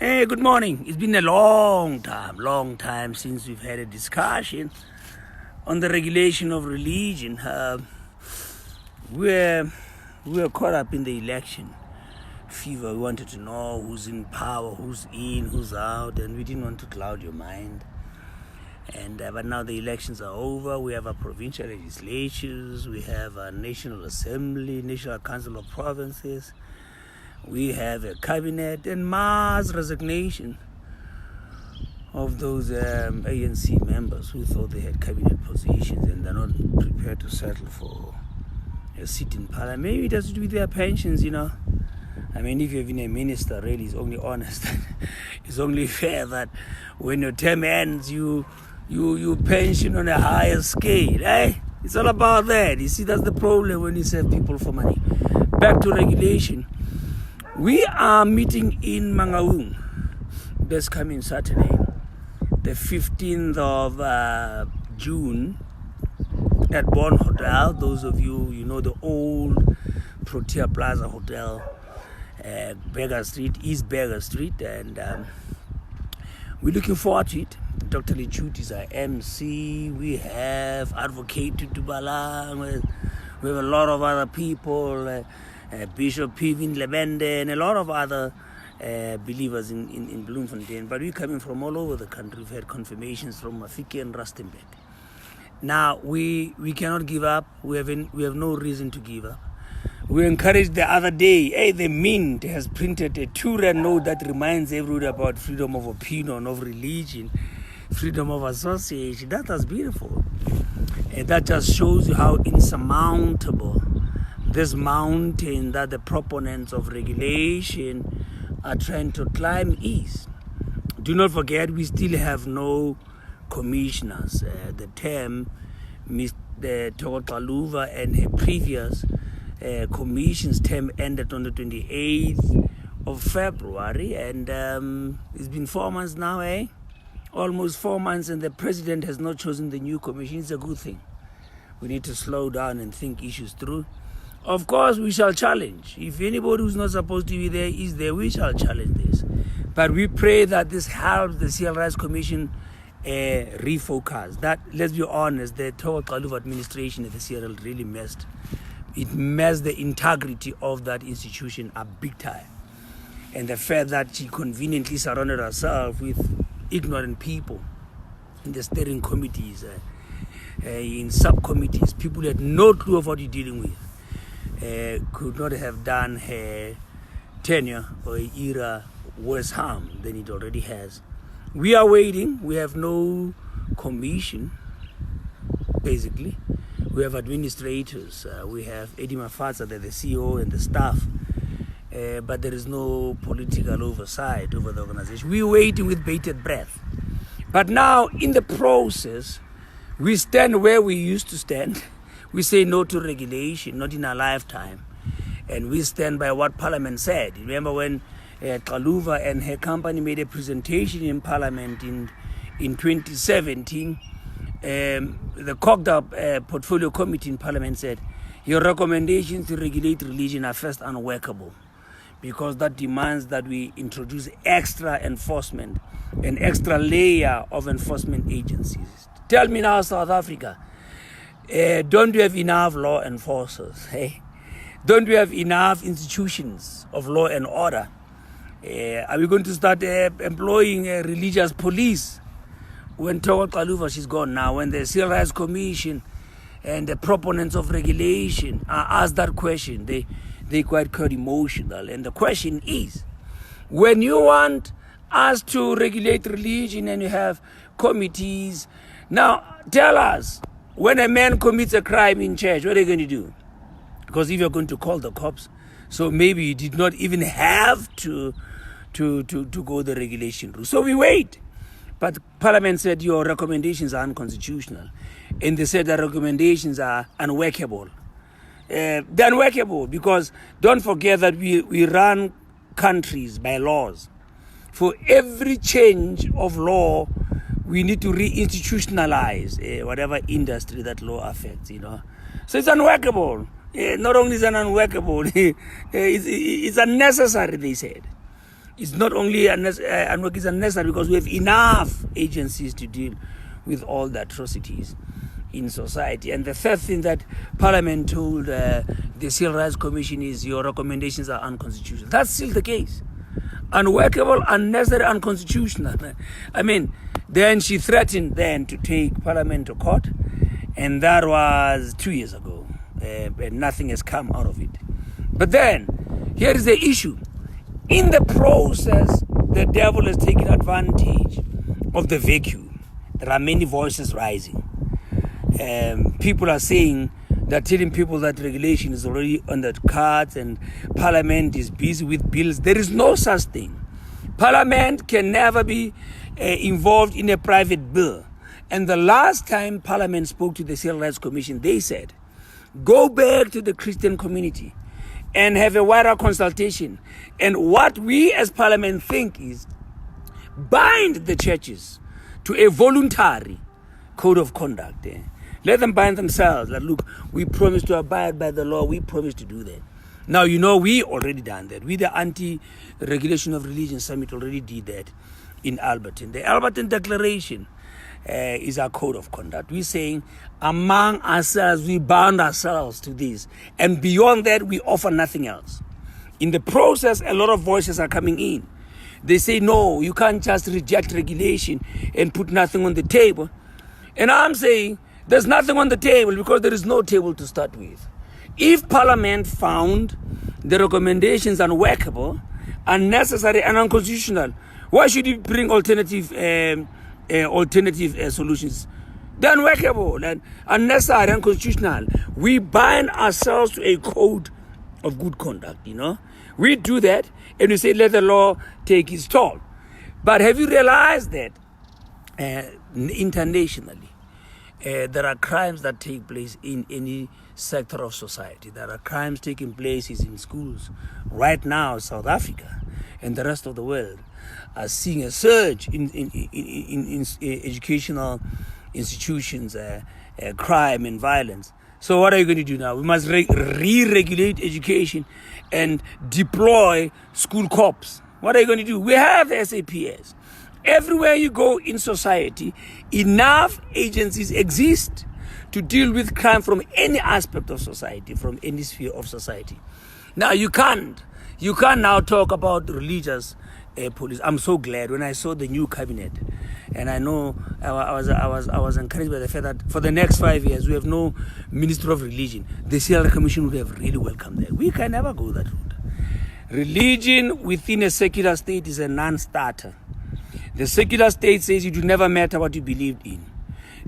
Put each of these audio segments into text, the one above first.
Hey, good morning. It's been a long time since we've had a discussion on the regulation of religion. We're caught up in the election fever. We wanted to know who's in power, who's in, who's out, and we didn't want to cloud your mind. And but now the elections are over. We have our provincial legislatures, we have our National Assembly, National Council of Provinces. We have a cabinet and mass resignation of those ANC members who thought they had cabinet positions and they're not prepared to settle for a seat in parliament. Maybe it has to do with their pensions, I mean, if you've been a minister, really, it's only honest. It's only fair that when your term ends, you pension on a higher scale. It's all about that. You see, that's the problem when you serve people for money. Back to regulation. We are meeting in Mangaung this coming Saturday, the 15th of June, at Bon Hotel. Those of you, the old Protea Plaza Hotel, Berger Street, East Berger Street, and we're looking forward to it. Dr. Lichut is our MC. We have Advocate Tutubalang. We have a lot of other people. Bishop Pivin Lebende and a lot of other believers in Bloemfontein, but we're coming from all over the country. We've had confirmations from Mafike and Rustenburg. Now we cannot give up. We have no reason to give up. We encouraged the other day. The Mint has printed a 2-rand note that reminds everyone about freedom of opinion, of religion, freedom of association. That was beautiful, and that just shows you how insurmountable this mountain that the proponents of regulation are trying to climb is. Do not forget, we still have no commissioners. The term Ms. Thoko Xaluva and her previous commission's term ended on the 28th of February, and it's been 4 months now, Almost 4 months, and the president has not chosen the new commission. It's a good thing. We need to slow down and think issues through. Of course, we shall challenge. If anybody who's not supposed to be there is there, we shall challenge this. But we pray that this helps the Civil Rights Commission refocus. That, let's be honest, the Thoko Xaluva administration at the CRL really messed. It messed the integrity of that institution up big time. And the fact that she conveniently surrounded herself with ignorant people in the steering committees, in subcommittees, people who had no clue of what you're dealing with. Could not have done her tenure or era worse harm than it already has. We are waiting. We have no commission, basically. We have administrators. We have Eddie Mafatsa, the CEO, and the staff. But there is no political oversight over the organization. We're waiting with bated breath. But now, in the process, we stand where we used to stand. We say no to regulation, not in our lifetime. And we stand by what Parliament said. Remember when Xaluva and her company made a presentation in Parliament in 2017, the cocked up portfolio committee in Parliament said, your recommendations to regulate religion are first unworkable, because that demands that we introduce extra enforcement, an extra layer of enforcement agencies. Tell me now, South Africa, don't we have enough law enforcers? Don't we have enough institutions of law and order? Are we going to start employing religious police? When Thoko Xaluva, she's gone now, when the Civil Rights Commission and the proponents of regulation are asked that question, they quite emotional. And the question is, when you want us to regulate religion and you have committees, now tell us, when a man commits a crime in church, what are you going to do? Because if you're going to call the cops, so maybe you did not even have to go the regulation route. So we wait. But Parliament said your recommendations are unconstitutional. And they said that recommendations are unworkable. They're unworkable because don't forget that we run countries by laws. For every change of law, we need to reinstitutionalize whatever industry that law affects, So it's unworkable. Not only is it unworkable, it's unnecessary, they said. It's not only it's unnecessary because we have enough agencies to deal with all the atrocities in society. And the third thing that Parliament told the Civil Rights Commission is your recommendations are unconstitutional. That's still the case. Unworkable, unnecessary, unconstitutional. I mean, then she threatened then to take Parliament to court, and that was 2 years ago, and nothing has come out of it. But then, here is the issue. In the process, the devil has taken advantage of the vacuum. There are many voices rising. People are saying, they're telling people that regulation is already on the cards and Parliament is busy with bills. There is no such thing. Parliament can never be involved in a private bill. And the last time Parliament spoke to the Civil Rights Commission, they said, go back to the Christian community and have a wider consultation. And what we as Parliament think is bind the churches to a voluntary code of conduct. Let them bind themselves. Like, look, we promise to abide by the law. We promise to do that. Now, you know, we already done that. We, the Anti-Regulation of Religion Summit, already did that in Alberton. The Alberton Declaration is our code of conduct. We're saying among ourselves, we bound ourselves to this. And beyond that, we offer nothing else. In the process, a lot of voices are coming in. They say, no, you can't just reject regulation and put nothing on the table. And I'm saying, there's nothing on the table because there is no table to start with. If Parliament found the recommendations unworkable, unnecessary and unconstitutional, why should it bring alternative solutions? They're unworkable and unnecessary and unconstitutional. We bind ourselves to a code of good conduct, you know. We do that and we say, let the law take its toll. But have you realized that internationally, there are crimes that take place in any sector of society. There are crimes taking place in schools. Right now, South Africa and the rest of the world are seeing a surge in educational institutions, crime and violence. So what are you going to do now? We must re-regulate education and deploy school cops. What are you going to do? We have the SAPS. Everywhere you go in society, enough agencies exist to deal with crime from any aspect of society, from any sphere of society. Now you can't now talk about religious police. I'm so glad when I saw the new cabinet, and I know I was encouraged by the fact that for the next 5 years we have no Minister of Religion. The CL Commission would have really welcomed that. We can never go that route. Religion within a secular state is a non-starter. The secular state says it will never matter what you believed in.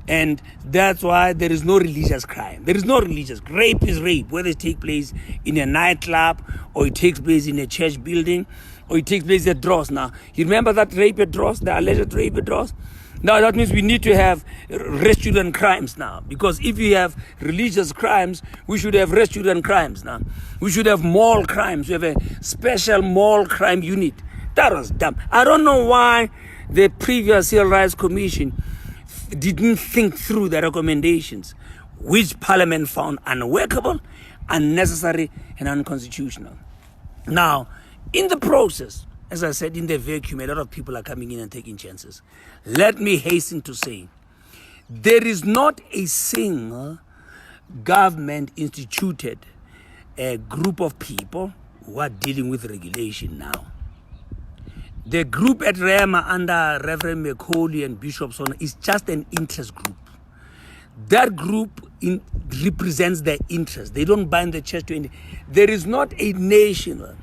And that's why there is no religious crime. There is no religious. Rape is rape, whether it takes place in a nightclub or it takes place in a church building or it takes place at Dross. Now, you remember that rape at Dross, the alleged rape at Dross? Now, that means we need to have restaurant crimes now. Because if you have religious crimes, we should have restaurant crimes now. We should have mall crimes. We have a special mall crime unit. That was dumb. I don't know why the previous Civil Rights Commission didn't think through the recommendations, which Parliament found unworkable, unnecessary, and unconstitutional. Now, in the process, as I said, in the vacuum, a lot of people are coming in and taking chances. Let me hasten to say, there is not a single government instituted a group of people who are dealing with regulation now. The group at Rema under Reverend Macaulay and Bishop Sona is just an interest group. That group represents their interest. They don't bind the church to any. There is not a national,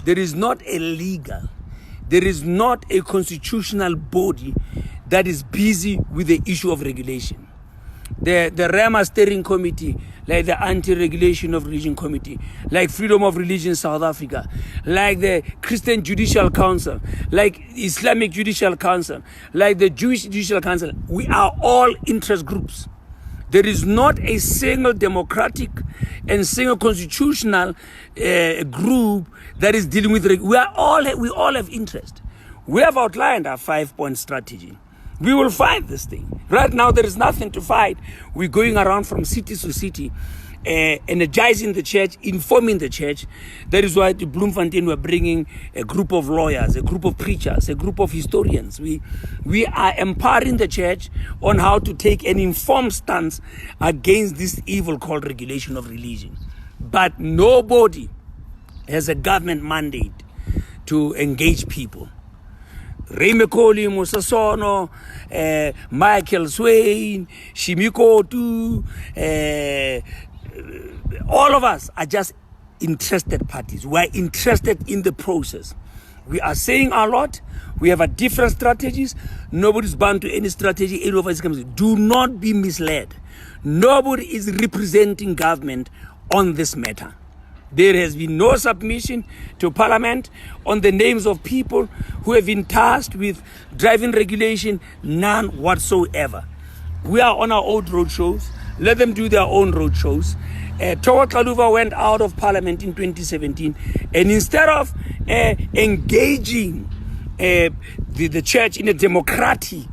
there is not a legal, there is not a constitutional body that is busy with the issue of regulation. The Rema Steering Committee, like the Anti-Regulation of Religion Committee, like Freedom of Religion South Africa, like the Christian Judicial Council, like Islamic Judicial Council, like the Jewish Judicial Council, we are all interest groups. There is not a single democratic and single constitutional group that is dealing with we all have interest. We have outlined our 5-point strategy. We will fight this thing. Right now, there is nothing to fight. We're going around from city to city energizing the church, informing the church. That is why to Bloemfontein we're bringing a group of lawyers, a group of preachers, a group of historians. We are empowering the church on how to take an informed stance against this evil called regulation of religion. But nobody has a government mandate to engage people. Ray McCauley, Musasono, Michael Swain, Shimikotu, all of us are just interested parties. We are interested in the process. We are saying a lot. We have a different strategies. Nobody's bound to any strategy. Any of us comes. Do not be misled. Nobody is representing government on this matter. There has been no submission to Parliament on the names of people who have been tasked with driving regulation, none whatsoever. We are on our own road shows. Let them do their own road shows. Tawo Xaluva went out of Parliament in 2017, and instead of engaging the church in a democratic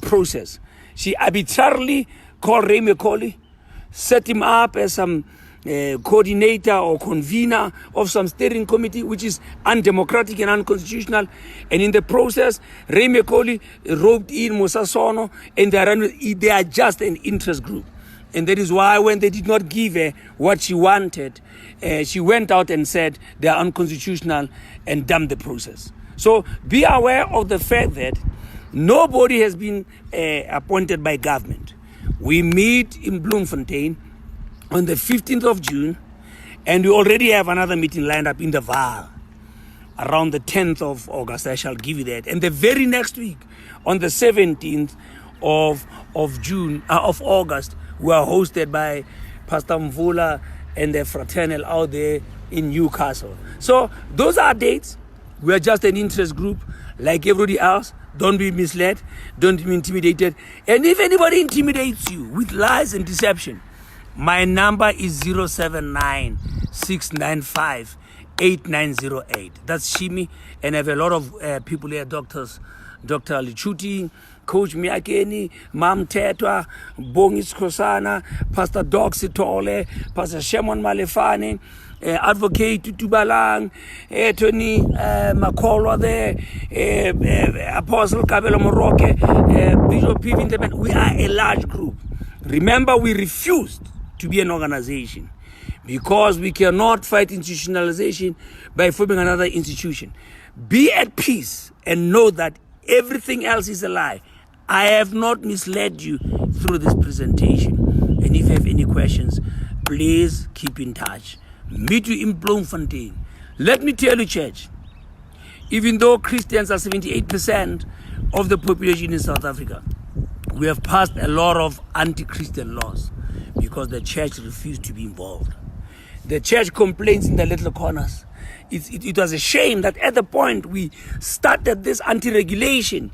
process, she arbitrarily called Ray McCauley, set him up as some coordinator or convener of some steering committee, which is undemocratic and unconstitutional. And in the process, Ray McCauley roped in Musasono, and they are just an interest group. And that is why when they did not give her what she wanted, she went out and said they are unconstitutional and dumped the process. So be aware of the fact that nobody has been appointed by government. We meet in Bloemfontein on the 15th of June, and we already have another meeting lined up in the Vaal around the 10th of August. I shall give you that. And the very next week, on the 17th of August, we are hosted by Pastor Mvula and the Fraternal out there in Newcastle. So those are dates. We are just an interest group like everybody else. Don't be misled. Don't be intimidated. And if anybody intimidates you with lies and deception, my number is 079-695-8908. That's Shimi, and I have a lot of people here, doctors, Dr. Lichuti, Coach Miakeni, Mam Tetwa, Bongis Kosana, Pastor Doc Sitole, Pastor Shemon Malefane, Advocate Tutubalang, Tony Makolo there, Apostle Kabelo Moroke, Bishop Pivinteman. We are a large group. Remember, we refused to be an organization because we cannot fight institutionalization by forming another institution. Be at peace and know that everything else is a lie. I have not misled you through this presentation. And if you have any questions, please keep in touch. Meet you in Bloemfontein. Let me tell you, church, even though Christians are 78% of the population in South Africa, we have passed a lot of anti-Christian laws because the church refused to be involved. The church complains in the little corners. It was a shame that at the point we started this anti-regulation,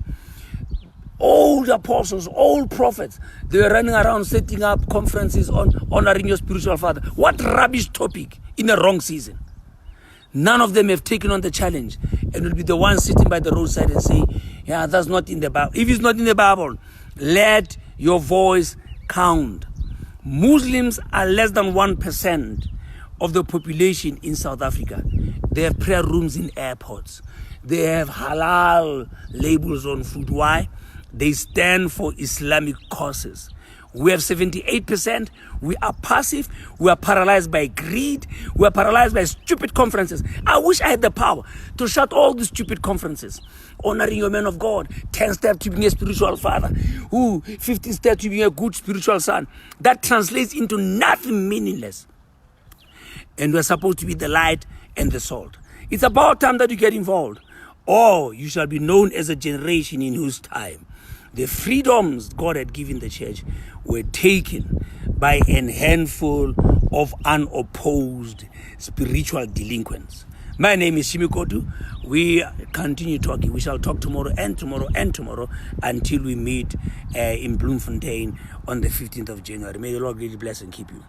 old apostles, old prophets, they were running around setting up conferences on honoring your spiritual father. What rubbish topic in the wrong season. None of them have taken on the challenge and will be the ones sitting by the roadside and say, yeah, that's not in the Bible. If it's not in the Bible, let your voice count. Muslims are less than 1% of the population in South Africa. They have prayer rooms in airports. They have halal labels on food. Why? They stand for Islamic causes. We have 78%. We are passive. We are paralyzed by greed. We are paralyzed by stupid conferences. I wish I had the power to shut all these stupid conferences. Honoring your man of God, 10 steps to being a spiritual father, 15 steps to being a good spiritual son. That translates into nothing meaningless. And we're supposed to be the light and the salt. It's about time that you get involved, or you shall be known as a generation in whose time the freedoms God had given the church were taken by a handful of unopposed spiritual delinquents. My name is Shimikotu. We continue talking. We shall talk tomorrow and tomorrow and tomorrow until we meet in Bloemfontein on the 15th of January. May the Lord really bless and keep you.